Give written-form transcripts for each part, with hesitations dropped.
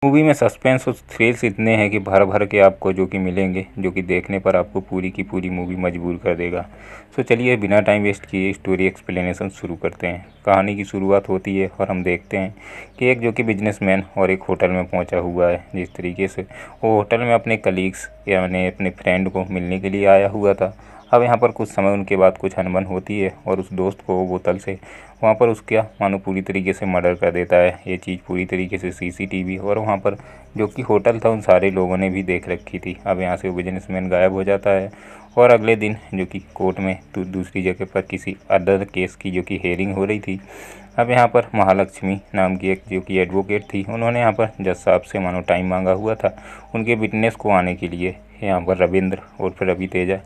Movie में suspense और thrills इतने हैं कि भर भर के आपको जो कि मिलेंगे, जो कि देखने पर आपको पूरी की पूरी मूवी मजबूर कर देगा। सो चलिए बिना टाइम वेस्ट किए स्टोरी एक्सप्लेनेशन शुरू करते हैं। कहानी की शुरुआत होती है और हम देखते हैं कि एक जो कि बिजनेसमैन और एक होटल में पहुंचा हुआ है। जिस तरीके से वो होटल में अपने कलीग्स यानी अपने फ्रेंड को मिलने के लिए आया हुआ था। अब यहाँ पर कुछ समय उनके बाद कुछ अनबन होती है और उस दोस्त को वो बोतल से वहाँ पर उसका मानो पूरी तरीके से मर्डर कर देता है। ये चीज़ पूरी तरीके से सीसीटीवी और वहाँ पर जो कि होटल था उन सारे लोगों ने भी देख रखी थी। अब यहाँ से वो बिजनेसमैन गायब हो जाता है और अगले दिन जो कि कोर्ट में दूसरी जगह पर किसी अदर केस की जो कि हेयरिंग हो रही थी। अब यहाँ पर महालक्ष्मी नाम की एक जो कि एडवोकेट थी, उन्होंने यहाँ पर जज साहब से मानो टाइम मांगा हुआ था उनके विटनेस को आने के लिए। यहाँ पर रविंद्र और फिर रवि तेजा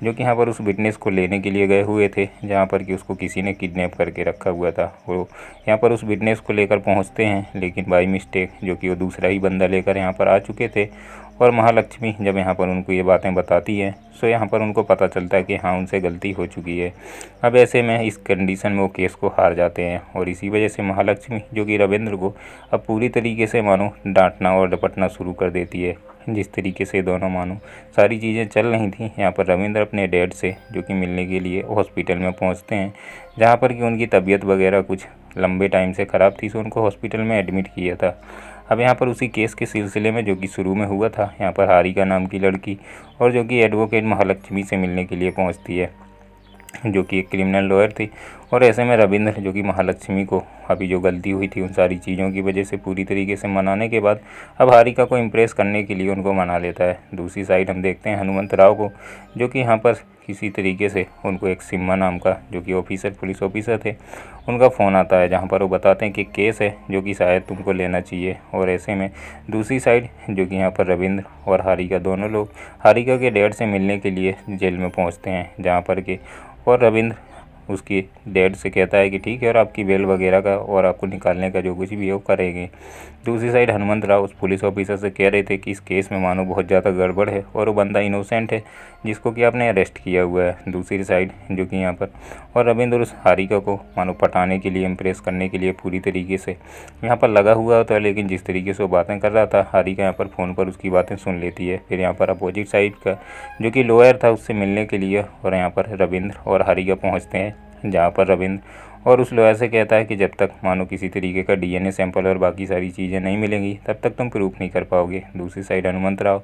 जो कि यहाँ पर उस विटनेस को लेने के लिए गए हुए थे, जहाँ पर कि उसको किसी ने किडनैप करके रखा हुआ था। वो यहाँ पर उस विटनेस को लेकर पहुँचते हैं, लेकिन बाई मिस्टेक जो कि वो दूसरा ही बंदा लेकर यहाँ पर आ चुके थे। और महालक्ष्मी जब यहाँ पर उनको ये बातें बताती है सो यहाँ पर उनको पता चलता है कि हाँ उनसे गलती हो चुकी है। अब ऐसे में इस कंडीशन में वो केस को हार जाते हैं और इसी वजह से महालक्ष्मी जो कि रविंद्र को अब पूरी तरीके से मानो डांटना और डपटना शुरू कर देती है। जिस तरीके से दोनों मानो सारी चीज़ें चल रही थी, यहाँ पर रविंद्र अपने डैड से जो कि मिलने के लिए हॉस्पिटल में पहुँचते हैं, जहाँ पर कि उनकी तबीयत वगैरह कुछ लंबे टाइम से ख़राब थी, सो उनको हॉस्पिटल में एडमिट किया था। अब यहाँ पर उसी केस के सिलसिले में जो कि शुरू में हुआ था, यहाँ पर हारिका नाम की लड़की और जो कि एडवोकेट महालक्ष्मी से मिलने के लिए पहुँचती है, जो कि एक क्रिमिनल लॉयर थी। और ऐसे में रविंद्र जो कि महालक्ष्मी को अभी जो गलती हुई थी उन सारी चीज़ों की वजह से पूरी तरीके से मनाने के बाद अब हारिका को इम्प्रेस करने के लिए उनको मना लेता है। दूसरी साइड हम देखते हैं हनुमंत राव को, जो कि यहाँ पर किसी तरीके से उनको एक सिम्मा नाम का जो कि ऑफिसर पुलिस ऑफिसर थे, उनका फ़ोन आता है, जहाँ पर वो बताते हैं कि केस है जो कि शायद तुमको लेना चाहिए। और ऐसे में दूसरी साइड जो कि यहाँ पर रविंद्र और हारिका दोनों लोग हारिका के डैड से मिलने के लिए जेल में पहुँचते हैं, जहाँ पर के और रविंद्र उसकी डैड से कहता है कि ठीक है और आपकी बेल वगैरह का और आपको निकालने का जो कुछ भी है वो करेंगे। दूसरी साइड हनुमंत राव उस पुलिस ऑफिसर से कह रहे थे कि इस केस में मानो बहुत ज़्यादा गड़बड़ है और वो बंदा इनोसेंट है जिसको कि आपने अरेस्ट किया हुआ है। दूसरी साइड जो कि यहाँ पर और रविंद्र उस हारिका को मानो पटाने के लिए इम्प्रेस करने के लिए पूरी तरीके से यहाँ पर लगा हुआ होता है, लेकिन जिस तरीके से वो बातें कर रहा था हारिका यहाँ पर फ़ोन पर उसकी बातें सुन लेती है। फिर यहाँ पर अपोजिट साइड का जो कि लॉयर था उससे मिलने के लिए और यहाँ पर रविंद्र और हारिका पहुँचते हैं, जहाँ पर रविंद्र और उस लॉयर से कहता है कि जब तक मानो किसी तरीके का डीएनए सैंपल और बाकी सारी चीज़ें नहीं मिलेंगी तब तक तुम प्रूफ नहीं कर पाओगे। दूसरी साइड हनुमंत राव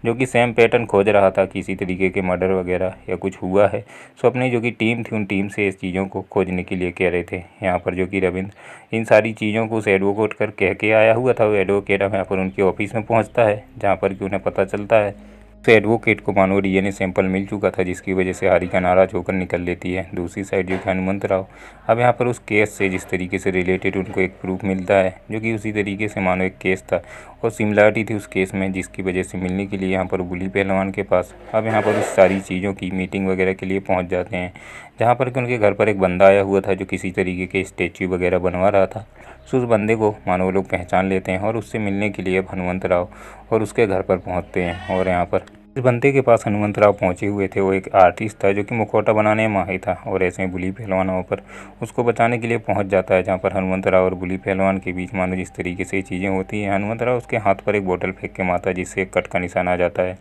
जो कि सेम पैटर्न खोज रहा था कि इसी तरीके के मर्डर वगैरह या कुछ हुआ है, सो अपनी जो कि टीम थी उन टीम से इस चीज़ों को खोजने के लिए कह रहे थे। यहाँ पर जो कि रविंद्र इन सारी चीज़ों को उस एडवोकेट कर कह के आया हुआ था। वो एडवोकेट अब यहाँ पर उनके ऑफिस में पहुँचता है, जहाँ पर कि उन्हें पता चलता है तो एडवोकेट को मानो डीएनए सैंपल मिल चुका था, जिसकी वजह से हारिका नाराज होकर निकल लेती है। दूसरी साइड जो कि हनुमंत राव अब यहाँ पर उस केस से जिस तरीके से रिलेटेड उनको एक प्रूफ मिलता है, जो कि उसी तरीके से मानो एक केस था और सिमिलरिटी थी उस केस में, जिसकी वजह से मिलने के लिए यहाँ पर बुली पहलवान के पास अब यहाँ पर उस सारी चीज़ों की मीटिंग वगैरह के लिए पहुँच जाते हैं, जहाँ पर कि उनके घर पर एक बंदा आया हुआ था जो किसी तरीके के स्टैचू वगैरह बनवा रहा था। सो उस बंदे को मानो वो लोग पहचान लेते हैं और उससे मिलने के लिए अब हनुमंत राव और उसके घर पर पहुँचते हैं। और यहाँ पर इस बंदे के पास हनुमंत राव पहुंचे हुए थे, वो एक आर्टिस्ट था जो कि मुखौटा बनाने में माहिर था और ऐसे ही बुली पहलवान वहाँ पर उसको बचाने के लिए पहुंच जाता है, जहाँ पर हनुमंत राव और बुली पहलवान के बीच मानो जिस तरीके से ये चीज़ें होती हैं, हनुमंत राव उसके हाथ पर एक बोतल फेंक के मारता है जिससे एक कट का निशान आ जाता है।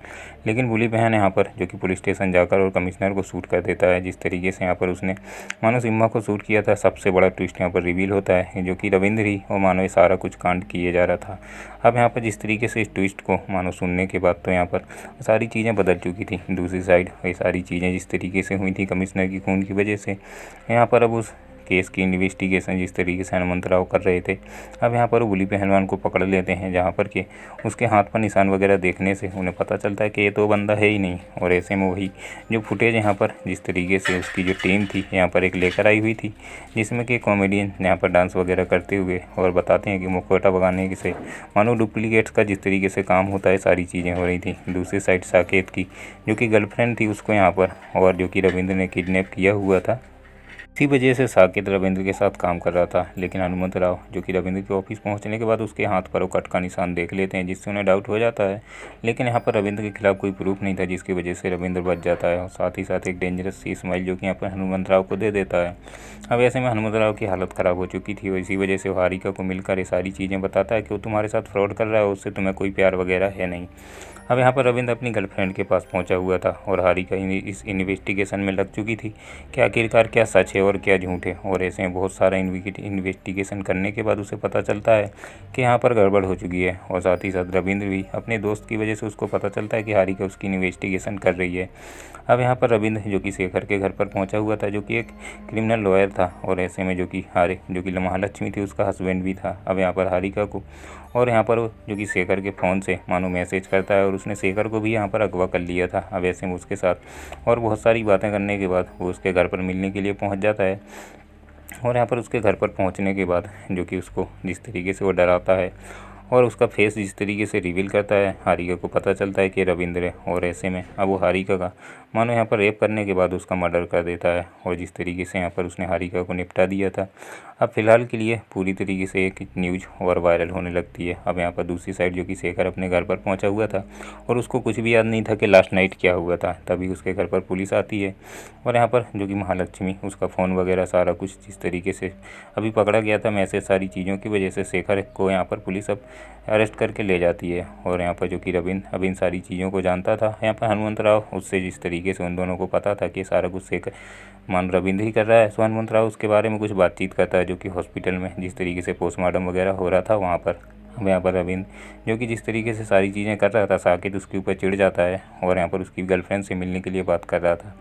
लेकिन बुली बहन यहाँ पर जो कि पुलिस स्टेशन जाकर और कमिश्नर को शूट कर देता है, जिस तरीके से यहाँ पर उसने मानो सिम्मा को शूट किया था। सबसे बड़ा ट्विस्ट यहाँ पर रिवील होता है जो कि रविंद्र ही और मानो ये सारा कुछ कांड किए जा रहा था। अब यहाँ पर जिस तरीके से इस ट्विस्ट को मानो सुनने के बाद तो यहाँ पर सारी चीज़ें बदल चुकी थी। दूसरी साइड ये सारी चीज़ें जिस तरीके से हुई थी कमिश्नर की खून की वजह से, यहाँ पर अब उस केस की इन्वेस्टिगेशन जिस तरीके से हनुमंत राव कर रहे थे, अब यहाँ पर वो बुली पहलवान को पकड़ लेते हैं, जहाँ पर कि उसके हाथ पर निशान वगैरह देखने से उन्हें पता चलता है कि ये तो बंदा है ही नहीं। और ऐसे में वही जो फुटेज यहाँ पर जिस तरीके से उसकी जो टीम थी यहाँ पर एक लेकर आई हुई थी, जिसमें कि कॉमेडियन यहाँ पर डांस वगैरह करते हुए और बताते हैं कि मुखौटा भगाने से मानो डुप्लीकेट्स का जिस तरीके से काम होता है सारी चीज़ें हो रही थी। दूसरी साइड साकेत की जो कि गर्लफ्रेंड थी उसको यहाँ पर और जो कि रविंद्र ने किडनैप किया हुआ था, इसी वजह से साकेत रविंद्र के साथ काम कर रहा था, लेकिन हनुमंतराव जो कि रविंद्र के ऑफिस पहुंचने के बाद उसके हाथ पर वो कट का निशान देख लेते हैं, जिससे उन्हें डाउट हो जाता है। लेकिन यहाँ पर रविंद्र के खिलाफ कोई प्रूफ नहीं था, जिसकी वजह से रविंद्र बच जाता है और साथ ही साथ एक डेंजरस सी स्माइल जो कि यहाँ पर हनुमंतराव को दे देता है। अब ऐसे में हनुमंतराव की हालत ख़राब हो चुकी थी और इसी वजह से वो हारिका को मिलकर ये सारी चीज़ें बताता है कि वो तुम्हारे साथ फ्रॉड कर रहा है, उससे तुम्हें कोई प्यार वगैरह है नहीं। अब यहाँ पर रविंद्र अपनी गर्लफ्रेंड के पास पहुँचा हुआ था और हारिका इस इन्वेस्टिगेशन में लग चुकी थी कि आखिरकार क्या सच है और क्या झूठ है। और ऐसे में बहुत सारा इन्वेस्टिगेशन करने के बाद उसे पता चलता है कि यहाँ पर गड़बड़ हो चुकी है। और साथ ही साथ रविंद्र भी अपने दोस्त की वजह से उसको पता चलता है कि हारिका उसकी इन्वेस्टिगेशन कर रही है। अब यहाँ पर रविंद्र जो कि शेखर के घर पर पहुँचा हुआ था, जो कि एक क्रिमिनल लॉयर था, और ऐसे में जो कि महालक्ष्मी थी उसका हस्बैंड भी था। अब यहाँ पर हारिका को और यहाँ पर जो कि शेखर के फ़ोन से मानो मैसेज करता है और उसने शेखर को भी यहाँ पर अगवा कर लिया था। अब ऐसे में उसके साथ और बहुत सारी बातें करने के बाद वो उसके घर पर मिलने के लिए पहुँच जाता है। और यहाँ पर उसके घर पर पहुँचने के बाद जो कि उसको जिस तरीके से वो डराता है और उसका फेस जिस तरीके से रिवील करता है, हारिका को पता चलता है कि रविंद्र है। और ऐसे में अब वो हारिका का मानो यहाँ पर रेप करने के बाद उसका मर्डर कर देता है। और जिस तरीके से यहाँ पर उसने हारिका को निपटा दिया था, अब फ़िलहाल के लिए पूरी तरीके से एक न्यूज़ और वायरल होने लगती है। अब यहाँ पर दूसरी साइड जो कि शेखर अपने घर पर पहुँचा हुआ था और उसको कुछ भी याद नहीं था कि लास्ट नाइट क्या हुआ था। तभी उसके घर पर पुलिस आती है और यहाँ पर जो कि महालक्ष्मी उसका फ़ोन वगैरह सारा कुछ जिस तरीके से अभी पकड़ा गया था मैसेज सारी चीज़ों की वजह से शेखर को यहाँ पर पुलिस अब अरेस्ट करके ले जाती है। और यहाँ पर जो कि रविंद्र अब इन सारी चीज़ों को जानता था। यहाँ पर हनुमंतराव उससे जिस तरीके से उन दोनों को पता था कि सारा कुछ शेखर मान रविंद्र ही कर रहा है, सो हनुमंतराव उसके बारे में कुछ बातचीत करता है, जो कि हॉस्पिटल में जिस तरीके से पोस्टमार्टम वगैरह हो रहा था वहाँ पर। अब यहाँ पर रविंद्र जो कि जिस तरीके से सारी चीज़ें कर रहा था, साकेत उसके ऊपर चिढ़ जाता है और यहाँ पर उसकी गर्लफ्रेंड से मिलने के लिए बात कर रहा था।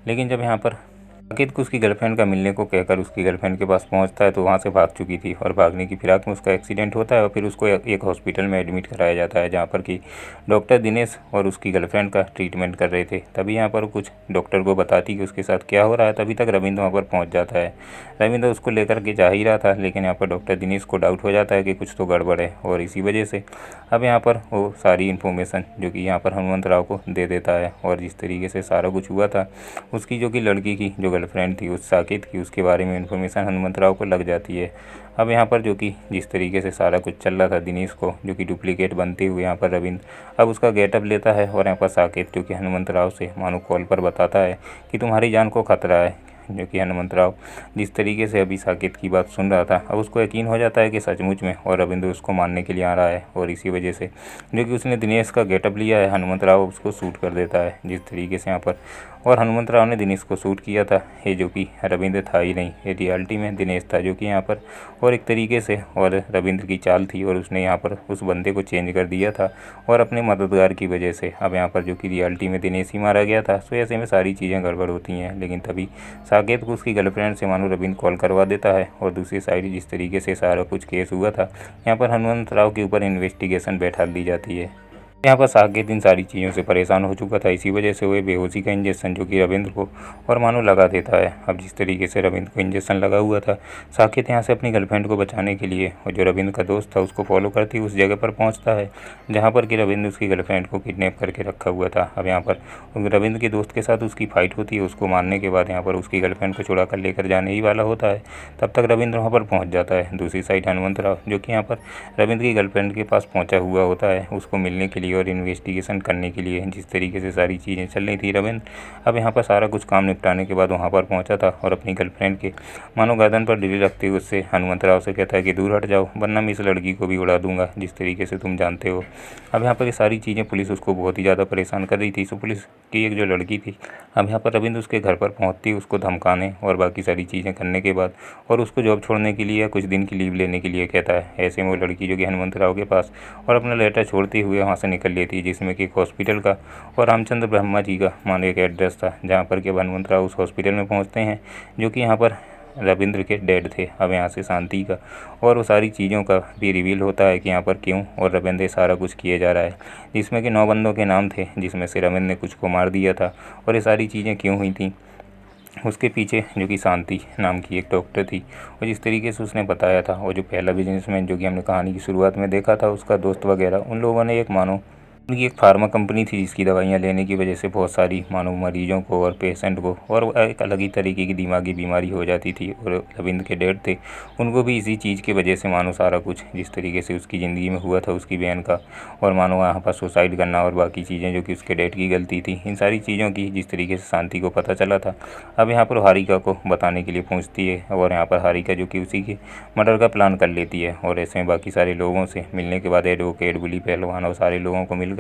लेकिन जब यहाँ पर साकेत को उसकी गर्लफ्रेंड का मिलने को कहकर उसकी गर्लफ्रेंड के पास पहुंचता है तो वहां से भाग चुकी थी और भागने की फिराक में उसका एक्सीडेंट होता है और फिर उसको एक हॉस्पिटल में एडमिट कराया जाता है, जहां पर कि डॉक्टर दिनेश और उसकी गर्लफ्रेंड का ट्रीटमेंट कर रहे थे। तभी यहाँ पर कुछ डॉक्टर को बताती कि उसके साथ क्या हो रहा है। तभी तक रविंद्र वहाँ पर पहुँच जाता है। रविंद्र उसको लेकर के जा ही रहा था, लेकिन यहाँ पर डॉक्टर दिनेश को डाउट हो जाता है कि कुछ तो गड़बड़ है और इसी वजह से अब यहाँ पर वो सारी इन्फॉर्मेशन जो कि यहाँ पर हनुमंतराव को दे देता है। और जिस तरीके से सारा कुछ हुआ था उसकी जो कि लड़की की जो गर्लफ्रेंड थी उस साकेत की, उसके बारे में इन्फॉर्मेशन हनुमंतराव को लग जाती है। अब यहाँ पर जो कि जिस तरीके से सारा कुछ चल रहा था दिनेश को जो कि डुप्लीकेट बनते हुए यहाँ पर रविंद्र अब उसका गेटअप लेता है और यहाँ पर साकेत जो कि हनुमंतराव से मानो कॉल पर बताता है कि तुम्हारी जान को खतरा है। जो कि हनुमंतराव जिस तरीके से अभी साकेत की बात सुन रहा था, अब उसको यकीन हो जाता है कि सचमुच में और रविंद्र उसको मारने के लिए आ रहा है। और इसी वजह से जो कि उसने दिनेश का गेटअप लिया है, हनुमंतराव उसको शूट कर देता है जिस तरीके से यहाँ पर। और हनुमंतराव ने दिनेश को शूट किया था, ये जो कि रविंद्र था ही नहीं, ये रियलिटी में दिनेश था जो कि यहाँ पर और एक तरीके से और रविंद्र की चाल थी और उसने यहाँ पर उस बंदे को चेंज कर दिया था और अपने मददगार की वजह से अब यहाँ पर जो कि रियलिटी में दिनेश ही मारा गया था। सो ऐसे में सारी चीज़ें गड़बड़ होती हैं। लेकिन तभी साकेत को उसकी गर्लफ्रेंड से मानो रविंद्र कॉल करवा देता है और दूसरी साइड जिस तरीके से सारा कुछ केस हुआ था यहाँ पर हनुमंतराव के ऊपर इन्वेस्टिगेशन बैठा दी जाती है। यहाँ पर साकेत इन सारी चीज़ों से परेशान हो चुका था, इसी वजह से वो बेहोशी का इंजेक्शन जो कि रविंद्र को और मानो लगा देता है। अब जिस तरीके से रविंद्र को इंजेक्शन लगा हुआ था, साकेत यहाँ से अपनी गर्लफ्रेंड को बचाने के लिए और जो रविंद्र का दोस्त था उसको फॉलो करती उस जगह पर पहुँचता है जहाँ पर कि रविंद्र उसकी गर्लफ्रेंड को किडनैप करके रखा हुआ था। अब यहाँ पर रविंद्र के दोस्त के साथ उसकी फाइट होती है, उसको मारने के बाद यहाँ पर उसकी गर्लफ्रेंड को छुड़ा कर लेकर जाने ही वाला होता है, तब तक रविंद्र वहाँ पर पहुँच जाता है। दूसरी साइड हनुमंतराव जो कि यहाँ पर रविंद्र की गर्लफ्रेंड के पास पहुँचा हुआ होता है उसको मिलने के लिए और इन्वेस्टिगेशन करने के लिए। जिस तरीके से सारी चीज़ें चल रही थी, रविंद्र अब यहाँ पर सारा कुछ काम निपटाने के बाद वहाँ पर पहुँचा था और अपनी गर्लफ्रेंड के मानो गर्दन पर ढीली रखते हुए उससे हनुमंतराव से कहता है कि दूर हट जाओ वरना मैं इस लड़की को भी उड़ा दूंगा, जिस तरीके से तुम जानते हो। अब यहाँ पर ये सारी चीज़ें पुलिस उसको बहुत ही ज़्यादा परेशान कर रही थी। सो पुलिस की एक जो लड़की थी, अब यहाँ पर रविंद्र उसके घर पर पहुँचती उसको धमकाने और बाकी सारी चीज़ें करने के बाद और उसको जॉब छोड़ने के लिए कुछ दिन की लीव लेने के लिए कहता है। ऐसे में वो लड़की जो कि हनुमंतराव के पास और अपना लेटर छोड़ते हुए वहाँ से निकल लेती है, जिसमें कि एक हॉस्पिटल का और रामचंद्र ब्रह्मा जी का मानो एक एड्रेस था, जहाँ पर कि हनुमंतराव उस हॉस्पिटल में पहुँचते हैं जो कि यहाँ पर रविंद्र के डैड थे। अब यहाँ से शांति का और वो सारी चीज़ों का भी रिवील होता है कि यहाँ पर क्यों और रविंद्र सारा कुछ किया जा रहा है, जिसमें कि 9 बंदों के नाम थे जिसमें से रविंद्र ने कुछ को मार दिया था और ये सारी चीज़ें क्यों हुई थी उसके पीछे जो कि शांति नाम की एक डॉक्टर थी और जिस तरीके से उसने बताया था, और जो पहला बिजनेसमैन जो कि हमने कहानी की शुरुआत में देखा था उसका दोस्त वगैरह, उन लोगों ने एक मानो उनकी एक फार्मा कंपनी थी जिसकी दवाइयाँ लेने की वजह से बहुत सारी मानो मरीजों को और पेशेंट को और एक अलग ही तरीके की दिमागी बीमारी हो जाती थी। और रविंद्र के डैड थे, उनको भी इसी चीज़ की वजह से मानो सारा कुछ जिस तरीके से उसकी ज़िंदगी में हुआ था उसकी बहन का, और मानो यहाँ पर सुसाइड करना और बाकी चीज़ें जो कि उसके डैड की गलती थी, इन सारी चीज़ों की जिस तरीके से शांति को पता चला था, अब यहाँ पर हारिका को बताने के लिए पहुँचती है। और यहाँ पर हारिका जो कि उसी के मर्डर का प्लान कर लेती है। और ऐसे में बाकी सारे लोगों से मिलने के बाद एडवोकेट, बुली पहलवान और सारे लोगों को मिलकर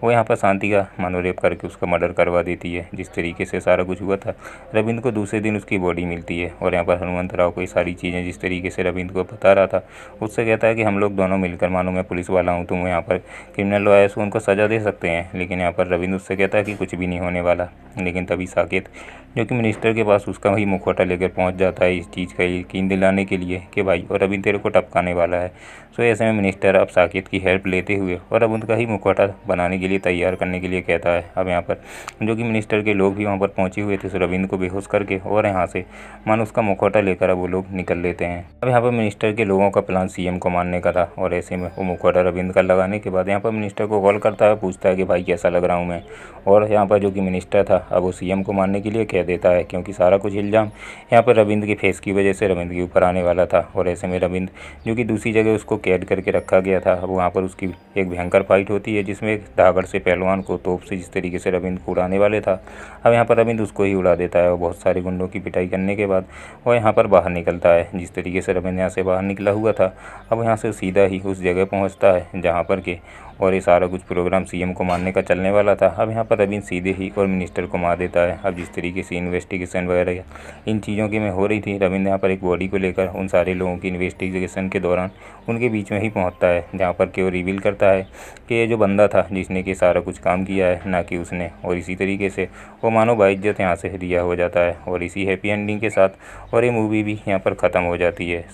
वो यहाँ पर शांति का मानो रेप करके उसका मर्डर करवा देती है। जिस तरीके से सारा कुछ हुआ था, रविंद्र को दूसरे दिन उसकी बॉडी मिलती है। और यहाँ पर हनुमंतराव को ये सारी चीज़ें जिस तरीके से रविंद्र को बता रहा था, उससे कहता है कि हम लोग दोनों मिलकर, मानो मैं पुलिस वाला हूँ, तुम यहाँ पर क्रिमिनल लॉयर्स को उनको सज़ा दे सकते हैं। लेकिन यहाँ पर रविंद्र उससे कहता है कि कुछ भी नहीं होने वाला। लेकिन तभी साकेत जो कि मिनिस्टर के पास उसका वही मुखौटा लेकर पहुंच जाता है इस चीज़ का यकीन दिलाने के लिए कि भाई और रविंद्र तेरे को टपकाने वाला है। सो ऐसे में मिनिस्टर अब साकेत की हेल्प लेते हुए और अब उनका ही मुखौटा बनाने के लिए तैयार करने के लिए कहता है। अब यहाँ पर जो कि मिनिस्टर के लोग भी वहाँ पर पहुँचे हुए थे, सो रविंद्र को बेहोश करके और यहाँ से मानो उसका मुखौटा लेकर अब वो लोग निकल लेते हैं। अब यहाँ पर मिनिस्टर के लोगों का प्लान सीएम को मारने का था। और ऐसे में वो मुखौटा रविंद्र का लगाने के बाद यहाँ पर मिनिस्टर को कॉल करता है, पूछता है कि भाई कैसा लग रहा हूँ मैं। और यहाँ पर जो कि मिनिस्टर था अब वो सीएम को मारने के लिए कह देता है, क्योंकि सारा कुछ इल्ज़ाम यहाँ पर रविंद्र के फेस की वजह से रविंद्र के ऊपर आने वाला था। और ऐसे में रविंद्र जो कि दूसरी जगह उसको कैद करके रखा गया था, अब वहाँ पर उसकी एक भयंकर फाइट होती है जिसमें एक धागड़ से पहलवान को तोप से जिस तरीके से रविंद्र को उड़ाने वाले था, अब यहाँ पर रविंद्र उसको ही उड़ा देता है। और बहुत सारे गुंडों की पिटाई करने के बाद वो यहाँ पर बाहर निकलता है। जिस तरीके से रविंद्र यहाँ से बाहर निकला हुआ था, अब यहाँ से सीधा ही उस जगह पहुँचता है जहाँ पर के और ये सारा कुछ प्रोग्राम सीएम को मारने का चलने वाला था। अब यहाँ पर रविंद्र सीधे ही और मिनिस्टर को मार देता है। अब जिस तरीके से इन्वेस्टिगेशन वगैरह इन चीज़ों की में हो रही थी, रविंद्र यहाँ पर एक बॉडी को लेकर उन सारे लोगों की इन्वेस्टिगेशन के दौरान उनके बीच में ही पहुँचता है, जहाँ पर कि वो रिवील करता है कि ये जो बंदा था जिसने कि सारा कुछ काम किया है, ना कि उसने। और इसी तरीके से वो मानो बाइज्जत यहाँ से रिहा हो जाता है। और इसी हैप्पी एंडिंग के साथ और ये मूवी भी यहाँ पर ख़त्म हो जाती है।